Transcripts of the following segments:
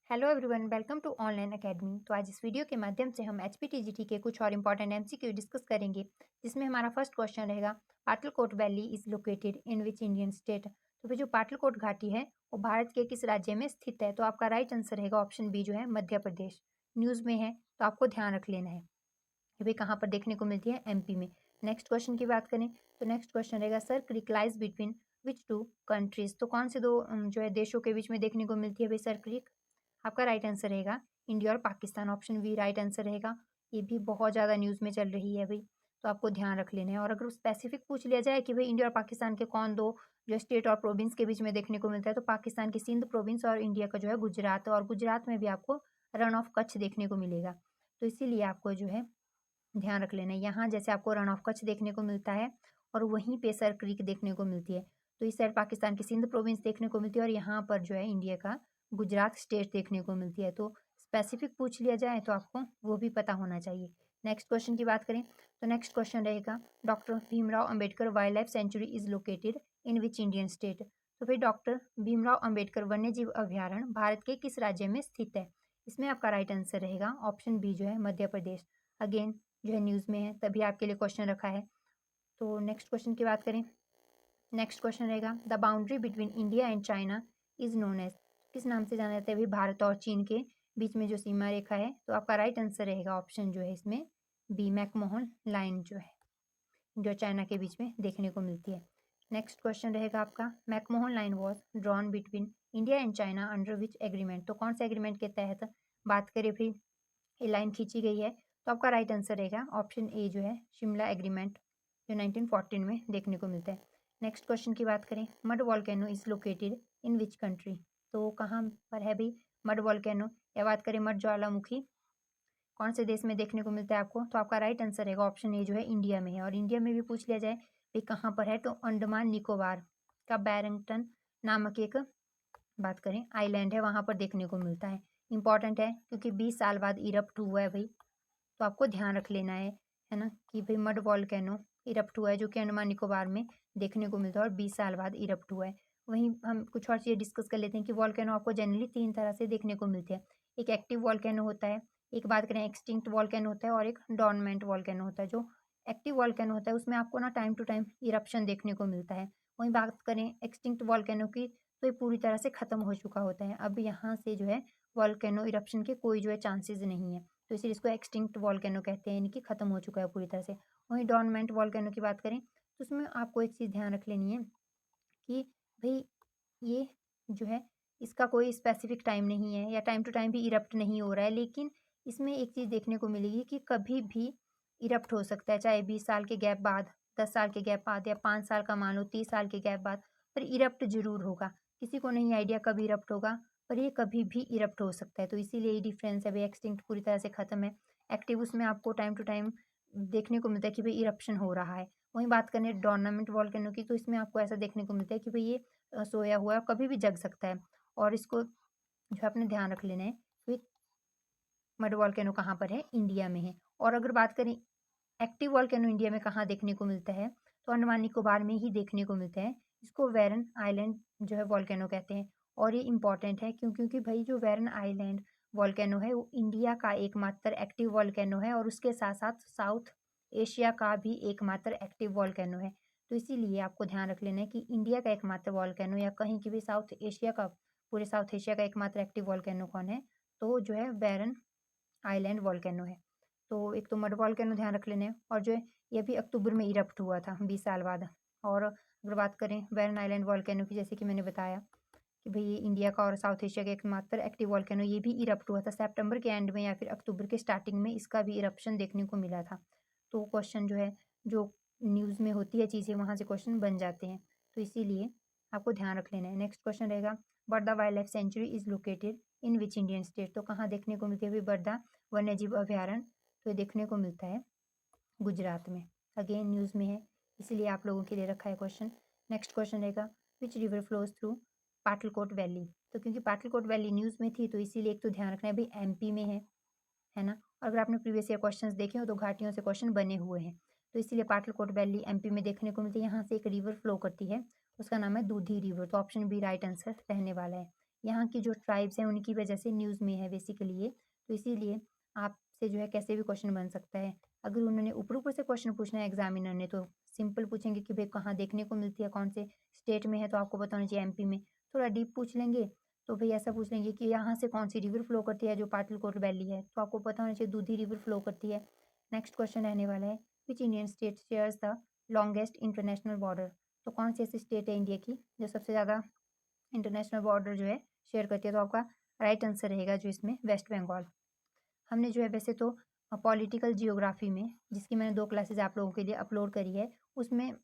Hello everyone, welcome to online academy. तो आज इस वीडियो के माध्यम से हम एचपीटीजीटी के कुछ और इंपॉर्टेंट एमसीक्यू डिस्कस करेंगे, जिसमें हमारा फर्स्ट क्वेश्चन रहेगा, Patalkot valley is located in which Indian state. तो फिर जो पाटलकोट घाटी है वो भारत के किस राज्य में स्थित है? तो आपका राइट आंसर रहेगा ऑप्शन बी, जो है मध्य प्रदेश। न्यूज़ में है तो आपको ध्यान रख लेना है कि भाई कहाँ पर देखने को मिलती है, एमपी में। नेक्स्ट क्वेश्चन की बात करें तो नेक्स्ट क्वेश्चन रहेगा, Sir Creek lies between which two countries. तो कौन से दो जो है देशों के बीच में देखने को मिलती है भाई सर क्रिक? आपका राइट आंसर रहेगा इंडिया और Pakistan, option B right answer रहेगा। ये भी बहुत ज़्यादा न्यूज़ में चल रही है भाई, तो आपको ध्यान रख लेना है। और अगर स्पेसिफिक पूछ लिया जाए कि भाई इंडिया और पाकिस्तान के कौन दो जो स्टेट और प्रोविंस के बीच में देखने को मिलता है, तो पाकिस्तान की सिंध प्रोविंस और इंडिया का जो है गुजरात, और गुजरात में भी आपको रन ऑफ कच्छ देखने को मिलेगा। तो इसीलिए आपको जो है ध्यान रख लेना है। यहाँ जैसे आपको रन ऑफ कच्छ देखने को मिलता है और वहीं पे सर क्रीक देखने को मिलती है, तो इस साइड पाकिस्तान की सिंध प्रोविंस देखने को मिलती है और यहाँ पर जो है इंडिया का गुजरात स्टेट देखने को मिलती है। तो स्पेसिफिक पूछ लिया जाए तो आपको वो भी पता होना चाहिए। नेक्स्ट क्वेश्चन की बात करें तो नेक्स्ट क्वेश्चन रहेगा, doctor Bhimrao Ambedkar wild life sanctuary is located in which Indian state. तो फिर डॉक्टर भीमराव अंबेडकर वन्य जीव अभ्यारण्य भारत के किस राज्य में स्थित है? इसमें आपका राइट आंसर रहेगा ऑप्शन बी, जो है मध्य प्रदेश। अगेन जो है न्यूज़ में है तभी आपके लिए क्वेश्चन रखा है। तो नेक्स्ट क्वेश्चन की बात करें, नेक्स्ट क्वेश्चन रहेगा, the boundary between India and China is known as. किस नाम से जाना जाता है भाई भारत और चीन के बीच में जो सीमा रेखा है? तो आपका राइट आंसर रहेगा ऑप्शन जो है इसमें बी, मैकमोहन लाइन, जो है जो चाइना के बीच में देखने को मिलती है। नेक्स्ट क्वेश्चन रहेगा आपका, McMahon line was drawn between India and China under which agreement. तो कौन से एग्रीमेंट के तहत बात करें फिर ये लाइन खींची गई है? तो आपका राइट आंसर रहेगा ऑप्शन ए, जो है शिमला एग्रीमेंट, जो 1914 में देखने को मिलता है। नेक्स्ट क्वेश्चन की बात करें, mud volcano is located in which country. तो कहाँ पर है भाई मड वॉल्केनो? या बात करें मड ज्वालामुखी, कौन से देश में देखने को मिलता है आपको? तो आपका राइट आंसर रहेगा ऑप्शन ए, जो है इंडिया में है। और इंडिया में भी पूछ लिया जाए भाई कहाँ पर है, तो अंडमान निकोबार का बैरंगटन नामक एक बात करें आइलैंड है, वहाँ पर देखने को मिलता है। इंपॉर्टेंट है क्योंकि 20 साल बाद इरप्ट हुआ है भाई, तो आपको ध्यान रख लेना है ना, कि भाई मड वॉल्केनो इरप्ट हुआ है जो कि अंडमान निकोबार में देखने को मिलता है और 20 साल बाद इरप्ट हुआ है। वहीं हम कुछ और चीज़ें डिस्कस कर लेते हैं कि वॉल्केनो आपको जनरली 3 तरह से देखने को मिलते हैं। एक एक्टिव वॉल्केनो होता है, एक बात करें एक्सटिंक्ट वॉल्केनो होता है, और एक डॉर्मेंट वॉल्केनो होता है। जो एक्टिव वॉल्केनो होता है उसमें आपको ना टाइम टू टाइम इरप्शन देखने को मिलता है। वहीं बात करें एक्सटिंक्ट वॉल्केनो की, तो ये पूरी तरह से ख़त्म हो चुका होता है। अब यहाँ से जो है वॉल्केनो इरप्शन के कोई जो है चांसेस नहीं है, तो इसीलिए इसको एक्सटिंक्ट वॉल्केनो कहते हैं, यानी कि ख़त्म हो चुका है पूरी तरह से। वहीं डॉर्मेंट वॉल्केनो की बात करें तो उसमें आपको एक चीज़ ध्यान रख लेनी है कि भई ये जो है इसका कोई स्पेसिफिक टाइम नहीं है, या टाइम टू टाइम भी इरप्ट नहीं हो रहा है, लेकिन इसमें एक चीज़ देखने को मिलेगी कि कभी भी इरप्ट हो सकता है, चाहे 20 साल के गैप बाद, 10 साल के गैप बाद, या 5 साल का मान लो, 30 साल के गैप बाद, पर इरप्ट ज़रूर होगा। किसी को नहीं आइडिया कब इरप्ट होगा, पर ये कभी भी इरप्ट हो सकता है। तो इसीलिए ये डिफरेंस है भाई, एक्सटिंक्ट पूरी तरह से ख़त्म है, एक्टिव उसमें आपको टाइम टू टाइम देखने को मिलता है कि भाई इरप्शन हो रहा है। वहीं बात करें डोर्नामेंट वॉल्केनो की, तो इसमें आपको ऐसा देखने को मिलता है कि भाई ये सोया हुआ है, कभी भी जग सकता है। और इसको जो है अपने ध्यान रख लेना है कि मड वॉल्केनो कहाँ पर है, इंडिया में है। और अगर बात करें एक्टिव वॉल्केनो इंडिया में कहाँ देखने को मिलता है, तो अंडमान निकोबार में ही देखने को मिलता है। इसको वेरन आइलैंड जो है वॉल्केनो कहते हैं। और ये इंपॉर्टेंट है क्योंकि भाई जो वेरन आइलैंड वॉल्केनो है वो इंडिया का एकमात्र एक्टिव वॉल्केनो है, और उसके साथ साथ साउथ एशिया का भी एकमात्र एक्टिव वॉल्केनो है। तो इसीलिए आपको ध्यान रख लेना है कि इंडिया का एकमात्र वॉल्केनो, या कहीं की भी साउथ एशिया का, पूरे साउथ एशिया का एकमात्र एक्टिव वॉल्केनो कौन है, तो जो है वेरन आइलैंड वॉल्केनो है। तो एक तो मड वॉल्केनो ध्यान रख लेना है, और जो है ये भी अक्टूबर में इरप्ट हुआ था 20 साल बाद। और अगर बात करें वेरन आइलैंड वॉल्केनो की, जैसे कि मैंने बताया कि भई ये इंडिया का और साउथ एशिया का एकमात्र एक्टिव वॉल्केनो, ये भी इरप्ट हुआ था सितंबर के एंड में या फिर अक्टूबर के स्टार्टिंग में, इसका भी इरप्शन देखने को मिला था। तो क्वेश्चन जो है, जो न्यूज़ में होती है चीज़ें, वहाँ से क्वेश्चन बन जाते हैं, तो इसीलिए आपको ध्यान रख लेना है। नेक्स्ट क्वेश्चन रहेगा, Barda wild life sanctuary is located in which Indian state. तो कहाँ देखने को मिलती है भाई बर्दा वन्यजीव अभ्यारण्य? तो ये देखने को मिलता है गुजरात में। अगेन न्यूज़ में है, इसीलिए आप लोगों के लिए रखा है क्वेश्चन। नेक्स्ट क्वेश्चन रहेगा, which river flows through Patalkot valley. तो क्योंकि पाटलकोट वैली न्यूज़ में थी, तो इसीलिए एक तो ध्यान रखना है भाई एमपी में है ना। और अगर आपने प्रीवियस ईयर क्वेश्चंस देखे हो तो घाटियों से क्वेश्चन बने हुए हैं, तो इसीलिए पाटलकोट वैली एमपी में देखने को मिलती है। यहाँ से एक रिवर फ्लो करती है, उसका नाम है दूधी रिवर, तो ऑप्शन बी राइट आंसर रहने वाला है। यहाँ की जो ट्राइब्स हैं उनकी वजह से न्यूज़ में है बेसिकली ये। तो इसीलिए आपसे जो है कैसे भी क्वेश्चन बन सकता है। अगर उन्होंने ऊपर-ऊपर से क्वेश्चन पूछना है एग्ज़ामिनर ने तो सिंपल पूछेंगे कि भई कहाँ देखने को मिलती है, कौन से स्टेट में है, तो आपको पता होना चाहिए एमपी में। थोड़ा डीप पूछ लेंगे तो भई ऐसा पूछ लेंगे कि यहाँ से कौन-सी रिवर फ्लो करती है, जो पाटलिपुत्र वैली है, तो आपको पता होना चाहिए दूधी रिवर फ्लो करती है। नेक्स्ट क्वेश्चन रहने वाला है, which Indian state shares the longest international border? तो कौन सी ऐसी स्टेट है इंडिया की जो सबसे ज़्यादा इंटरनेशनल बॉर्डर जो है शेयर करती है? तो आपका राइट आंसर रहेगा जो इसमें वेस्ट बंगाल। हमने जो है वैसे तो पॉलिटिकल जियोग्राफी में, जिसकी मैंने 2 क्लासेस आप लोगों के लिए अपलोड करी है, उसमें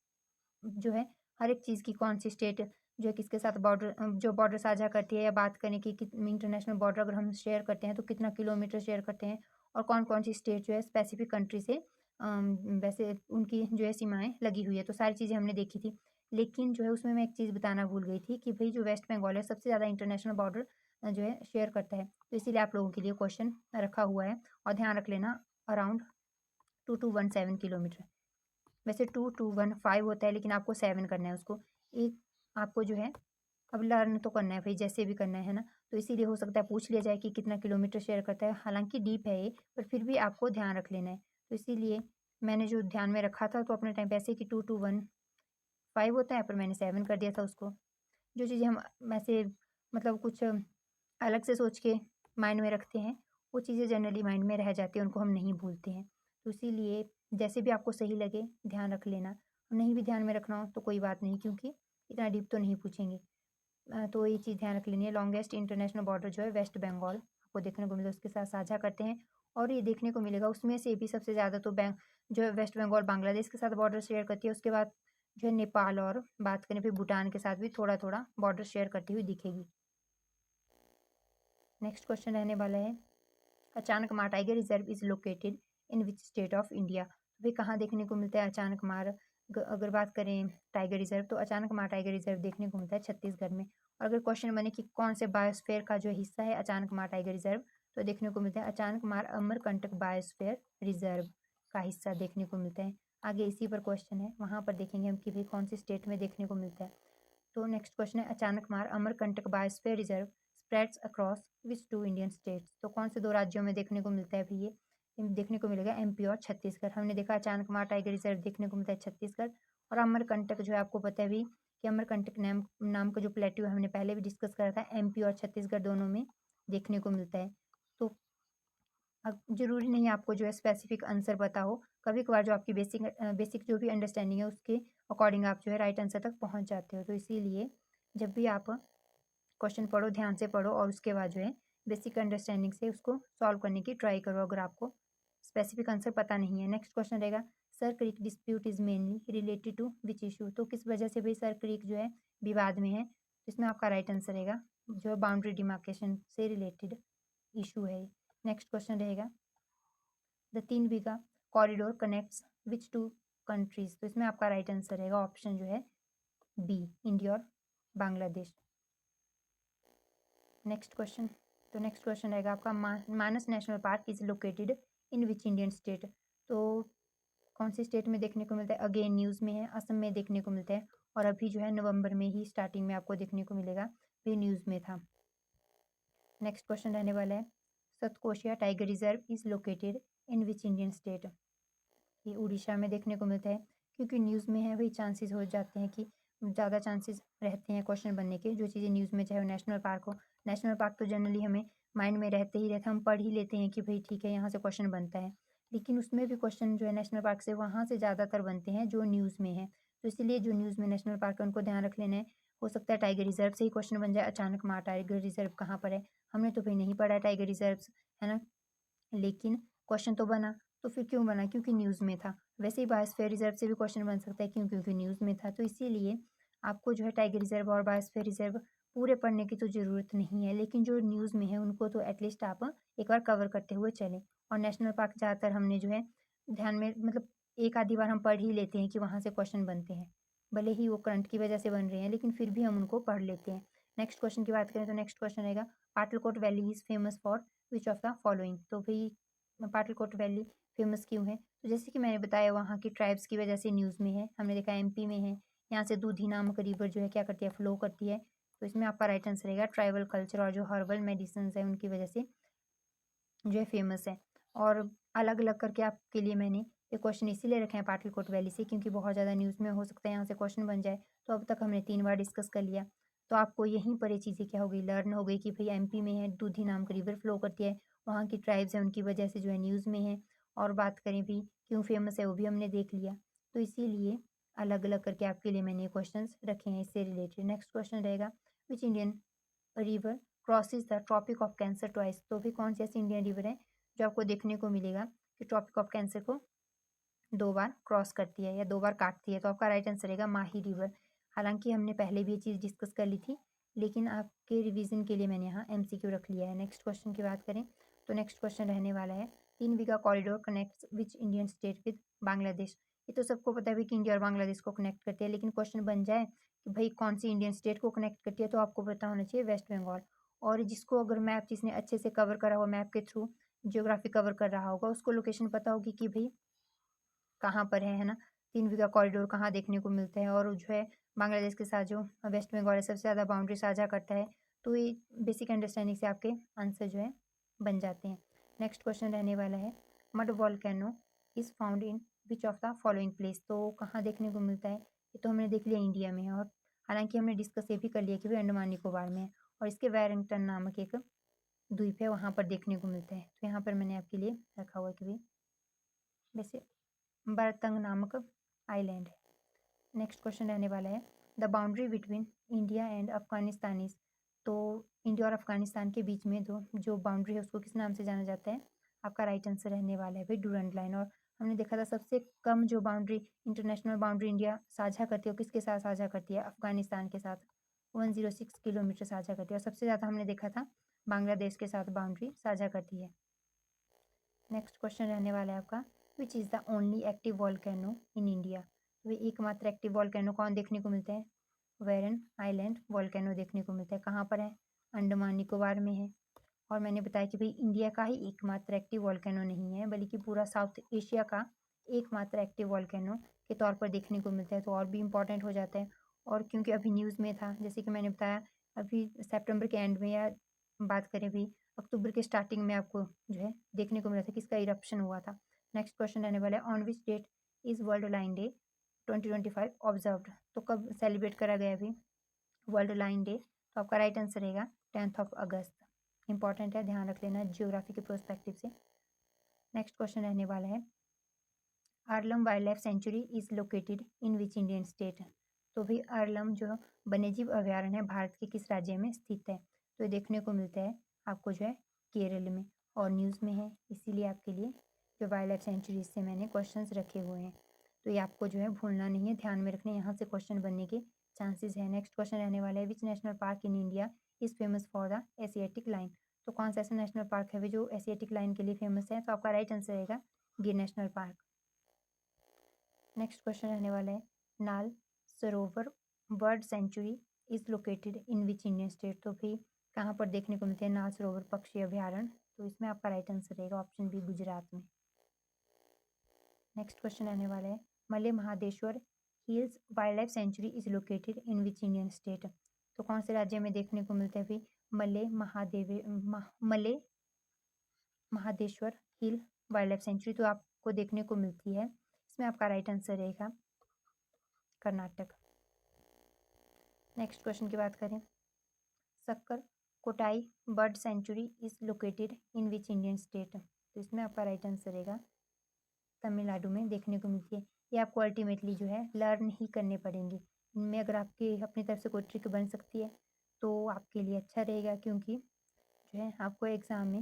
जो है हर एक चीज़ की कौन सी स्टेट जो है किसके साथ बॉर्डर जो बॉर्डर साझा करती है, या बात करें कि इंटरनेशनल बॉर्डर अगर हम शेयर करते हैं तो कितना किलोमीटर शेयर करते हैं, और कौन-कौन सी स्टेट जो है स्पेसिफिक कंट्री से वैसे उनकी जो है सीमाएँ लगी हुई है, तो सारी चीज़ें हमने देखी थी। लेकिन जो है उसमें मैं एक चीज़ बताना भूल गई थी कि भई जो वेस्ट बंगाल है सबसे ज़्यादा इंटरनेशनल बॉर्डर जो है शेयर करता है। तो इसीलिए आप लोगों के लिए क्वेश्चन रखा हुआ है, और ध्यान रख लेना अराउंड 2217 किलोमीटर। वैसे 2215 होता है, लेकिन आपको 7 करना है उसको। एक आपको जो है अब लर्न तो करना है भई, जैसे भी करना है ना? तो इसीलिए हो सकता है पूछ लिया जाए कि कितना किलोमीटर शेयर करता है। हालाँकि डीप है ये, पर फिर भी आपको ध्यान रख लेना है। तो इसीलिए मैंने जो ध्यान में रखा था तो अपने टाइम पे ऐसे कि 2215 होता है, पर मैंने 7 कर दिया था उसको। जो चीज़ें हम ऐसे मतलब कुछ अलग से सोच के माइंड में रखते हैं, वो चीज़ें जनरली माइंड में रह जाती हैं, उनको हम नहीं भूलते हैं। तो इसीलिए जैसे भी आपको सही लगे ध्यान रख लेना। नहीं भी ध्यान में रखना हो तो कोई बात नहीं, क्योंकि इतना डीप तो नहीं पूछेंगे। तो ये चीज़ ध्यान रख लेनी है। लॉन्गेस्ट इंटरनेशनल बॉर्डर जो है वेस्ट बंगाल आपको देखने को मिलेगा, उसके साथ साझा करते हैं, और ये देखने को मिलेगा उसमें से भी सबसे ज़्यादा तो जो है वेस्ट बंगाल बांग्लादेश के साथ बॉर्डर शेयर करती है। उसके बाद जो है नेपाल, और बात करें फिर भूटान के साथ भी थोड़ा-थोड़ा बॉर्डर शेयर करती हुई दिखेगी। नेक्स्ट क्वेश्चन रहने वाला है, अचानक मार tiger reserve is located in which state of India? तो कहाँ देखने को मिलता है अचानक मार? अगर बात करें टाइगर रिजर्व, तो अचानक मार टाइगर रिजर्व देखने को मिलता है छत्तीसगढ़ में। और अगर क्वेश्चन बने कि कौन से बायोस्फीयर का जो हिस्सा है अचानक मार टाइगर रिजर्व, तो देखने को मिलता है Achanakmar Amarkantak biosphere reserve का हिस्सा देखने को मिलता है। आगे इसी पर क्वेश्चन है, वहां पर देखेंगे हम कि भाई कौन सी स्टेट में देखने को मिलता है। तो नेक्स्ट क्वेश्चन है, Achanakmar Amarkantak biosphere reserve spreads across which two Indian states? तो कौन से 2 राज्यों में देखने को मिलता है भई ये? देखने को मिलेगा एमपी और छत्तीसगढ़। हमने देखा अचानक मार टाइगर रिजर्व देखने को मिलता है छत्तीसगढ़, और अमरकंटक जो है आपको पता है भी कि अमरकंटक नाम नाम का जो प्लेट्यू है हमने पहले भी डिस्कस करा था, एमपी और छत्तीसगढ़ दोनों में देखने को मिलता है। तो अब ज़रूरी नहीं आपको जो है स्पेसिफिक आंसर पता हो, कभी-कभार जो आपकी बेसिक जो भी अंडरस्टैंडिंग है उसके अकॉर्डिंग आप जो है राइट आंसर तक पहुँच जाते हो। तो इसीलिए जब भी आप क्वेश्चन पढ़ो, ध्यान से पढ़ो, और उसके बाद जो है बेसिक अंडरस्टैंडिंग से उसको सॉल्व करने की ट्राई करो अगर आपको स्पेसिफिक आंसर पता नहीं है। नेक्स्ट क्वेश्चन रहेगा, Sir Creek dispute is mainly related to which issue? तो किस वजह से भाई सर क्रीक जो है विवाद में है? इसमें आपका राइट आंसर रहेगा जो है बाउंड्री डिमार्केशन से रिलेटेड इशू है। नेक्स्ट क्वेश्चन रहेगा, the 3 Bigha corridor connects which two countries? तो इसमें आपका राइट आंसर रहेगा ऑप्शन जो है बी, इंडिया और बांग्लादेश। नेक्स्ट क्वेश्चन, तो नेक्स्ट क्वेश्चन रहेगा आपका, Manas national park is located in which Indian state? तो कौन सी स्टेट में देखने को मिलता है? अगेन न्यूज़ में है, असम में देखने को मिलता है, और अभी जो है नवंबर में ही स्टार्टिंग में आपको देखने को मिलेगा, ये न्यूज़ में था। नेक्स्ट क्वेश्चन रहने वाला है, Satkosia tiger reserve is located in which Indian state? ये उड़ीसा में देखने को मिलता है। क्योंकि न्यूज़ में है वही चांसेस हो जाते हैं कि ज़्यादा चांसेस रहते हैं क्वेश्चन बनने के, जो चीज़ें न्यूज़ में, चाहे वो नेशनल पार्क हो। नेशनल पार्क तो जनरली हमें माइंड में रहते ही रहता है, हम पढ़ ही लेते हैं कि भाई ठीक है यहाँ से क्वेश्चन बनता है, लेकिन उसमें भी क्वेश्चन जो है नेशनल पार्क से वहाँ से ज़्यादातर बनते हैं जो न्यूज़ में है। तो इसीलिए जो न्यूज़ में नेशनल पार्क है उनको ध्यान रख लेना है। हो सकता है टाइगर रिजर्व से ही क्वेश्चन बन जाए, अचानक मार टाइगर रिजर्व कहाँ पर है? हमने तो भाई नहीं पढ़ा है टाइगर रिजर्व, है ना? लेकिन क्वेश्चन तो बना, तो फिर क्यों बना? क्योंकि न्यूज़ में था। वैसे ही बायोस्फीयर रिजर्व से भी क्वेश्चन बन सकता है, क्यों? क्योंकि न्यूज़ में था। तो इसीलिए आपको जो है टाइगर रिजर्व और बायोस्फीयर रिजर्व पूरे पढ़ने की तो ज़रूरत नहीं है, लेकिन जो न्यूज़ में है उनको तो एटलीस्ट आप एक बार कवर करते हुए चलें। और नेशनल पार्क ज़्यादातर हमने जो है ध्यान में, मतलब एक आधी बार हम पढ़ ही लेते हैं कि वहाँ से क्वेश्चन बनते हैं। भले ही वो करंट की वजह से बन रहे हैं, लेकिन फिर भी हम उनको पढ़ लेते हैं। नेक्स्ट क्वेश्चन की बात करें तो नेक्स्ट क्वेश्चन रहेगा, Patalkot valley is famous for which of the following? तो भई पाटलकोट वैली फेमस क्यों है? तो जैसे कि मैंने बताया वहाँ की ट्राइब्स की वजह से न्यूज़ में है। हमने देखा एमपी में है, यहाँ से दूधी नामक रिवर जो है क्या करती है, फ्लो करती है। तो इसमें आपका राइट आंसर रहेगा ट्राइबल कल्चर और जो हर्बल मेडिसिन है उनकी वजह से जो है फेमस है। और अलग अलग करके आपके लिए मैंने ये क्वेश्चन इसीलिए रखे हैं पाटलिकोट वैली से, क्योंकि बहुत ज़्यादा न्यूज़ में हो सकता है यहाँ से क्वेश्चन बन जाए। तो अब तक हमने 3 बार डिस्कस कर लिया। तो आपको यहीं पर ये चीज़ें क्या हो गई, लर्न हो गई कि भाई एमपी में है, दूधी नाम का रिवर फ्लो करती है, वहाँ की ट्राइब्स हैं उनकी वजह से जो है न्यूज़ में है। और बात करें भी क्यों फेमस है वो भी हमने देख लिया। तो इसीलिए अलग अलग करके आपके लिए मैंने ये क्वेश्चन रखे हैं इससे रिलेटेड। नेक्स्ट क्वेश्चन रहेगा, which Indian river crosses the Tropic of Cancer twice. तो भी कौन सी ऐसी इंडियन रिवर है जो आपको देखने को मिलेगा कि ट्रॉपिक ऑफ कैंसर को 2 बार क्रॉस करती है या 2 बार काटती है। तो आपका राइट आंसर रहेगा माही रिवर। हालांकि हमने पहले भी ये चीज़ डिस्कस कर ली थी, लेकिन आपके रिवीजन के लिए मैंने यहाँ एमसीक्यू रख लिया है। नेक्स्ट क्वेश्चन की बात करें तो नेक्स्ट क्वेश्चन रहने वाला है, 3 Bigha corridor connects which Indian state with Bangladesh. ये तो सबको पता है भी कि इंडिया और बांग्लादेश को कनेक्ट करते हैं, लेकिन क्वेश्चन बन जाए कि भाई कौन सी इंडियन स्टेट को कनेक्ट करती है, तो आपको पता होना चाहिए वेस्ट बंगाल। और जिसको अगर मैप जिसने अच्छे से कवर करा हुआ, मैप के थ्रू जियोग्राफी कवर कर रहा होगा, उसको लोकेशन पता होगी कि भाई कहाँ पर है ना? 3 बीघा कॉरिडोर कहाँ देखने को मिलते हैं, और जो है बांग्लादेश के साथ जो वेस्ट बंगाल है सबसे ज़्यादा बाउंड्री साझा करता है। तो ये बेसिक अंडरस्टैंडिंग से आपके आंसर जो है बन जाते हैं। नेक्स्ट क्वेश्चन रहने वाला है, mud volcano is found in which of the following place. तो कहाँ देखने को मिलता है, ये तो हमने देख लिया इंडिया में है, और हालांकि हमने डिस्कस ये भी कर लिया कि भाई अंडमान निकोबार में है, और इसके वेलिंगटन नामक एक द्वीप है वहाँ पर देखने को मिलता है। तो यहाँ पर मैंने आपके लिए रखा हुआ है कि भाई वैसे बरतंग नामक आइलैंड है। नेक्स्ट क्वेश्चन रहने वाला है, the boundary between India and Afghanistan is. तो इंडिया और अफगानिस्तान के बीच में दो जो बाउंड्री है उसको किस नाम से जाना जाता है। आपका राइट आंसर रहने वाला है भाई डूरंट लाइन। और हमने देखा था सबसे कम जो बाउंड्री इंटरनेशनल बाउंड्री इंडिया साझा करती है वो किसके साथ साझा करती है, अफगानिस्तान के साथ 106 किलोमीटर साझा करती है। और सबसे ज़्यादा हमने देखा था बांग्लादेश के साथ बाउंड्री साझा करती है। नेक्स्ट क्वेश्चन रहने वाला है आपका, which is the only active volcano in India. वे एकमात्र एक्टिव वॉल्केनो कौन देखने को मिलते हैं, वेरन आइलैंड वॉल्केनो देखने को मिलता है। कहाँ पर है, अंडमान निकोबार में है। और मैंने बताया कि भाई इंडिया का ही एकमात्र एक्टिव वॉल्केनो नहीं है, बल्कि पूरा साउथ एशिया का एकमात्र एक्टिव वॉल्केनो के तौर पर देखने को मिलता है, तो और भी इम्पोर्टेंट हो जाता है। और क्योंकि अभी न्यूज़ में था, जैसे कि मैंने बताया अभी सितंबर के एंड में, या बात करें भी अक्टूबर के स्टार्टिंग में, आपको जो है देखने को मिला था किसका इरप्शन हुआ था। नेक्स्ट क्वेश्चन रहने वाला है, on which date is world lion day 2025 observed. तो कब सेलिब्रेट करा गया अभी वर्ल्ड लाइन डे। तो आपका राइट आंसर रहेगा 10 अगस्त। इंपॉर्टेंट है, ध्यान रख लेना जियोग्राफी के प्रोस्पेक्टिव से। नेक्स्ट क्वेश्चन रहने वाला है, Aralam wild life sanctuary is located in which Indian state. तो भी आर्लम जो वन्यजीव अभ्यारण्य है भारत के किस राज्य में स्थित है। तो ये देखने को मिलता है आपको जो है केरल में, और न्यूज़ में है, इसीलिए आपके लिए जो वाइल्ड लाइफ सेंचुरीज से मैंने क्वेश्चंस रखे हुए हैं। तो ये आपको जो है भूलना नहीं है, ध्यान में रखने, यहाँ से क्वेश्चन बनने के चांसेस है। नेक्स्ट क्वेश्चन रहने वाला है, which national park in India is famous for the Asiatic lion. तो कौन सा ऐसा नेशनल पार्क है जो एशियाटिक लाइन के लिए फेमस है। तो आपका राइट आंसर रहेगा गिर नेशनल पार्क। नेक्स्ट क्वेश्चन रहने वाला है, नाल सरोवर bird sanctuary is located in which Indian state. तो भी कहाँ पर देखने को मिलते हैं नाल सरोवर पक्षी अभ्यारण्य। तो इसमें आपका राइट आंसर रहेगा ऑप्शन बी, गुजरात में। नेक्स्ट क्वेश्चन रहने वाला है, Male Mahadeshwara hills wild life sanctuary is located in which Indian state. तो कौन से राज्य में देखने को मिलते हैं भी मले महादेश्वर हिल वाइल्ड लाइफ सेंचुरी। तो आपको देखने को मिलती है, इसमें आपका राइट आंसर रहेगा कर्नाटक। नेक्स्ट क्वेश्चन की बात करें, Sakkarakottai bird sanctuary is located in which Indian state. तो इसमें आपका राइट आंसर रहेगा तमिलनाडु में देखने को मिलती है। ये आपको अल्टीमेटली जो है लर्न ही करने पड़ेंगे। इनमें अगर आपकी अपनी तरफ से कोई ट्रिक बन सकती है तो आपके लिए अच्छा रहेगा, क्योंकि जो है आपको एग्ज़ाम में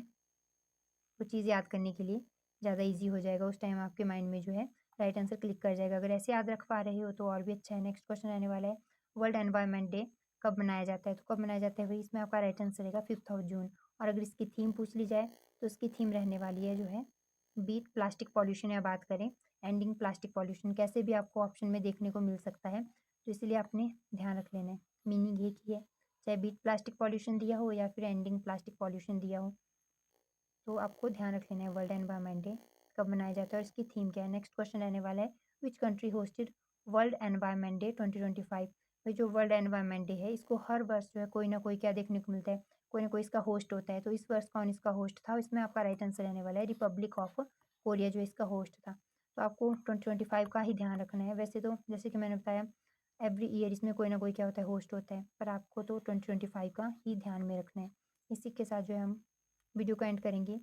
वो चीज़ याद करने के लिए ज़्यादा ईजी हो जाएगा। उस टाइम आपके माइंड में जो है राइट आंसर क्लिक कर जाएगा। अगर ऐसे याद रख पा रहे हो तो और भी अच्छा है। नेक्स्ट क्वेश्चन रहने वाला है, वर्ल्ड एनवायरनमेंट डे कब मनाया जाता है। तो कब मनाया जाता है भाई, इसमें आपका राइट आंसर रहेगा 5 जून। और अगर इसकी थीम पूछ ली जाए तो इसकी थीम रहने वाली है जो है बीट प्लास्टिक पॉल्यूशन, या बात करें एंडिंग प्लास्टिक पॉल्यूशन, कैसे भी आपको ऑप्शन में देखने को मिल सकता है। तो इसलिए आपने ध्यान रख लेना है, मीनिंग एक ही है, चाहे बीट प्लास्टिक पॉल्यूशन दिया हो या फिर एंडिंग प्लास्टिक पॉल्यूशन दिया हो। तो आपको ध्यान रख लेना है वर्ल्ड एनवायरनमेंट डे कब मनाया जाता है और इसकी थीम क्या है। नेक्स्ट क्वेश्चन रहने वाला है, which country hosted world environment day 2025। ये जो वर्ल्ड एनवायरनमेंट डे है, इसको हर वर्ष जो है कोई ना कोई क्या देखने को मिलता है, कोई ना कोई इसका होस्ट होता है। तो इस वर्ष कौन इसका होस्ट था? इसमें आपका राइट आंसर रहने वाला है रिपब्लिक ऑफ कोरिया जो इसका होस्ट था। तो आपको 2025 का ही ध्यान रखना है। वैसे तो जैसे कि मैंने बताया एवरी ईयर इसमें कोई ना कोई क्या होता है, होस्ट होता है, पर आपको तो 2025 का ही ध्यान में रखना है। इसी के साथ जो है हम वीडियो को एंड करेंगे।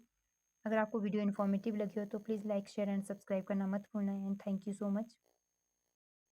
अगर आपको वीडियो इन्फॉर्मेटिव लगी हो तो please like, share and subscribe करना मत भूलना and thank you so much.